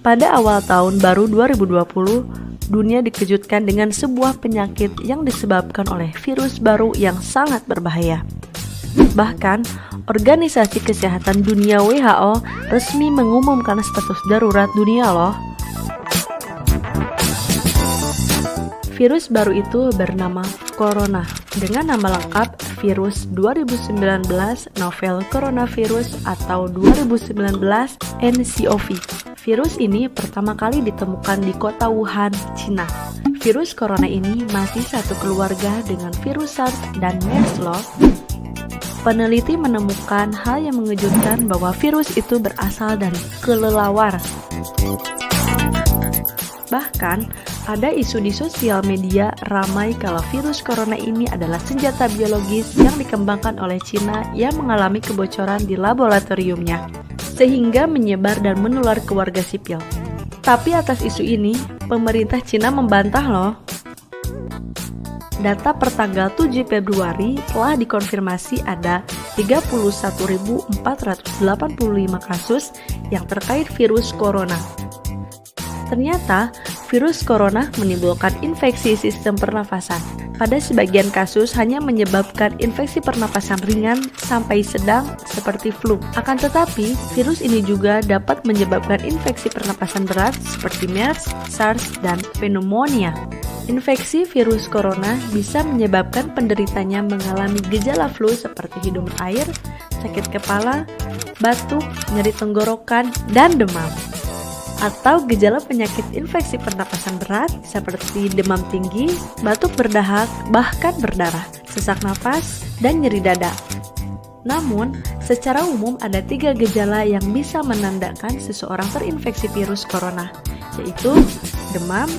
Pada awal tahun baru 2020, dunia dikejutkan dengan sebuah penyakit yang disebabkan oleh virus baru yang sangat berbahaya. Bahkan, Organisasi Kesehatan Dunia WHO resmi mengumumkan status darurat dunia loh. Virus baru itu bernama Corona, dengan nama lengkap virus 2019 novel coronavirus atau 2019 nCoV. Virus ini pertama kali ditemukan di kota Wuhan, Cina. Virus corona ini masih satu keluarga dengan virus SARS dan MERS loh. Peneliti menemukan hal yang mengejutkan bahwa virus itu berasal dari kelelawar. Bahkan, ada isu di sosial media ramai kalau virus corona ini adalah senjata biologis yang dikembangkan oleh Cina yang mengalami kebocoran di laboratoriumnya, sehingga menyebar dan menular ke warga sipil. Tapi atas isu ini, pemerintah Cina membantah loh. Data per tanggal 7 Februari telah dikonfirmasi ada 31.485 kasus yang terkait virus corona. Ternyata, virus corona menimbulkan infeksi sistem pernafasan. Pada sebagian kasus hanya menyebabkan infeksi pernafasan ringan sampai sedang seperti flu. Akan tetapi, virus ini juga dapat menyebabkan infeksi pernapasan berat seperti MERS, SARS, dan pneumonia. Infeksi virus corona bisa menyebabkan penderitanya mengalami gejala flu seperti hidung air, sakit kepala, batuk, nyeri tenggorokan, dan demam. Atau gejala penyakit infeksi pernapasan berat seperti demam tinggi, batuk berdahak, bahkan berdarah, sesak napas, dan nyeri dada. Namun, secara umum ada 3 gejala yang bisa menandakan seseorang terinfeksi virus corona, yaitu demam,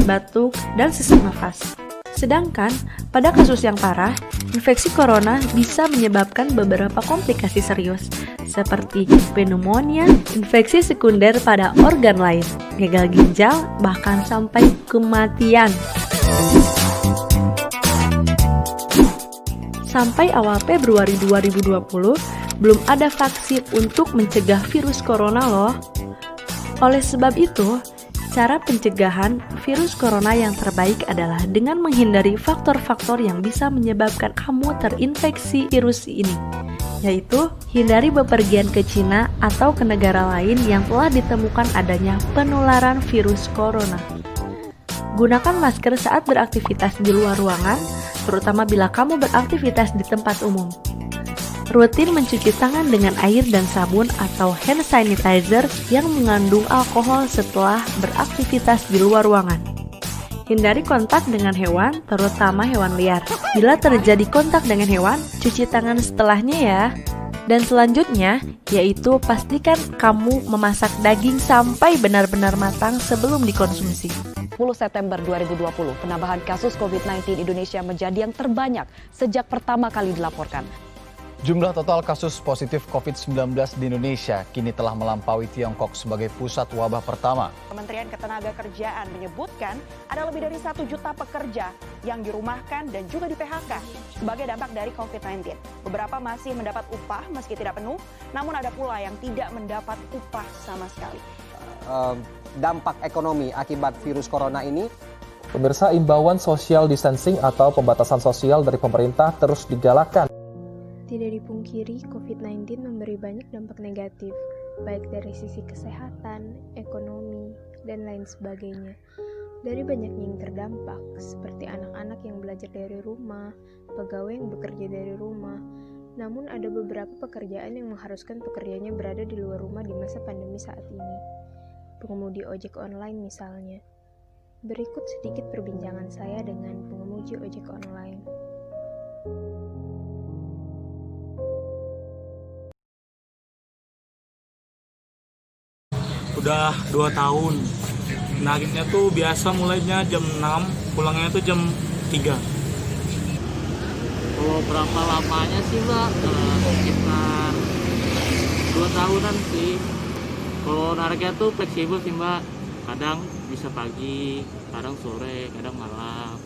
batuk, dan sesak nafas. Sedangkan, pada kasus yang parah, infeksi corona bisa menyebabkan beberapa komplikasi serius, seperti pneumonia, infeksi sekunder pada organ lain, gagal ginjal, bahkan sampai kematian. Sampai awal Februari 2020, belum ada vaksin untuk mencegah virus corona loh. Oleh sebab itu, cara pencegahan virus corona yang terbaik adalah dengan menghindari faktor-faktor yang bisa menyebabkan kamu terinfeksi virus ini, yaitu hindari bepergian ke Cina atau ke negara lain yang telah ditemukan adanya penularan virus corona. Gunakan masker saat beraktivitas di luar ruangan, terutama bila kamu beraktivitas di tempat umum. Rutin mencuci tangan dengan air dan sabun atau hand sanitizer yang mengandung alkohol setelah beraktivitas di luar ruangan. Hindari kontak dengan hewan, terutama hewan liar. Bila terjadi kontak dengan hewan, cuci tangan setelahnya ya. Dan selanjutnya, yaitu pastikan kamu memasak daging sampai benar-benar matang sebelum dikonsumsi. 10 September 2020, penambahan kasus COVID-19 Indonesia menjadi yang terbanyak sejak pertama kali dilaporkan. Jumlah total kasus positif COVID-19 di Indonesia kini telah melampaui Tiongkok sebagai pusat wabah pertama. Kementerian Ketenagakerjaan menyebutkan ada lebih dari 1 juta pekerja yang dirumahkan dan juga di PHK sebagai dampak dari COVID-19. Beberapa masih mendapat upah meski tidak penuh, namun ada pula yang tidak mendapat upah sama sekali. Dampak ekonomi akibat virus corona ini. Pemirsa, imbauan social distancing atau pembatasan sosial dari pemerintah terus digalakkan. Tidak dipungkiri, COVID-19 memberi banyak dampak negatif, baik dari sisi kesehatan, ekonomi, dan lain sebagainya. Dari banyaknya yang terdampak, seperti anak-anak yang belajar dari rumah, pegawai yang bekerja dari rumah, namun ada beberapa pekerjaan yang mengharuskan pekerjanya berada di luar rumah di masa pandemi saat ini. Pengemudi ojek online misalnya. Berikut sedikit perbincangan saya dengan pengemudi ojek online. Udah 2 tahun. Naiknya tuh biasa mulainya jam 6, pulangnya tuh jam 3. Kalau berapa lamanya sih Mbak? Sekitar 2 tahunan sih. Kalau nariknya tuh fleksibel sih Mbak. Kadang bisa pagi, kadang sore, kadang malam.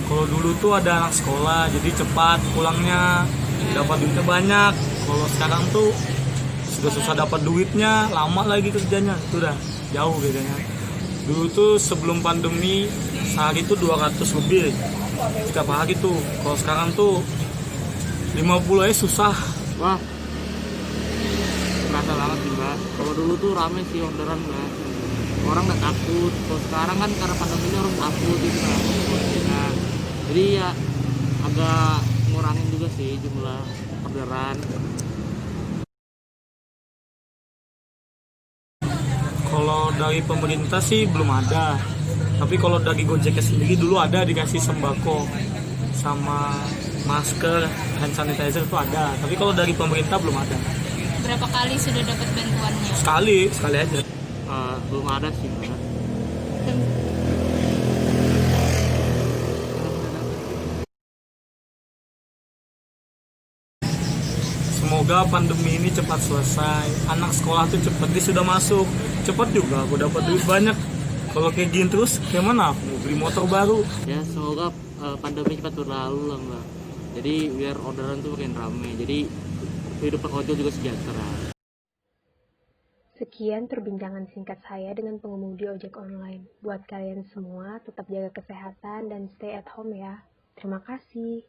Kalau dulu tuh ada anak sekolah, jadi cepat pulangnya, dapat duitnya banyak. Kalau sekarang tuh sudah susah dapat duitnya, lama lagi kerjanya, itu udah jauh bedanya. Dulu tuh sebelum pandemi sehari itu 200 lebih setiap hari tuh. Kalau sekarang tuh 50 aja susah. Wah, terasa banget sih Mbak. Kalau dulu tuh rame sih orderan Mbak. Orang nggak takut. Kalau sekarang kan karena pandemi ini orang takut gitu kan. Nah, jadi ya agak ngurangin juga sih jumlah orderan. Kalau dari pemerintah sih belum ada. Tapi kalau dari Gojeknya sendiri dulu ada dikasih sembako sama masker, hand sanitizer itu ada. Tapi kalau dari pemerintah belum ada. Berapa kali sudah dapat bantuannya? Sekali aja. Belum ada sih Mbak. Semoga pandemi ini cepat selesai. Anak sekolah tuh cepat dia sudah masuk. Cepat juga aku dapat duit banyak. Kalau kayak gini terus, gimana aku mau beli motor baru? Ya semoga pandemi cepat berlalu lah Mbak. Jadi biar orderan tuh makin rame. Jadi kehidupan ojol juga sejahtera. Sekian perbincangan singkat saya dengan pengemudi ojek online. Buat kalian semua, tetap jaga kesehatan dan stay at home ya. Terima kasih.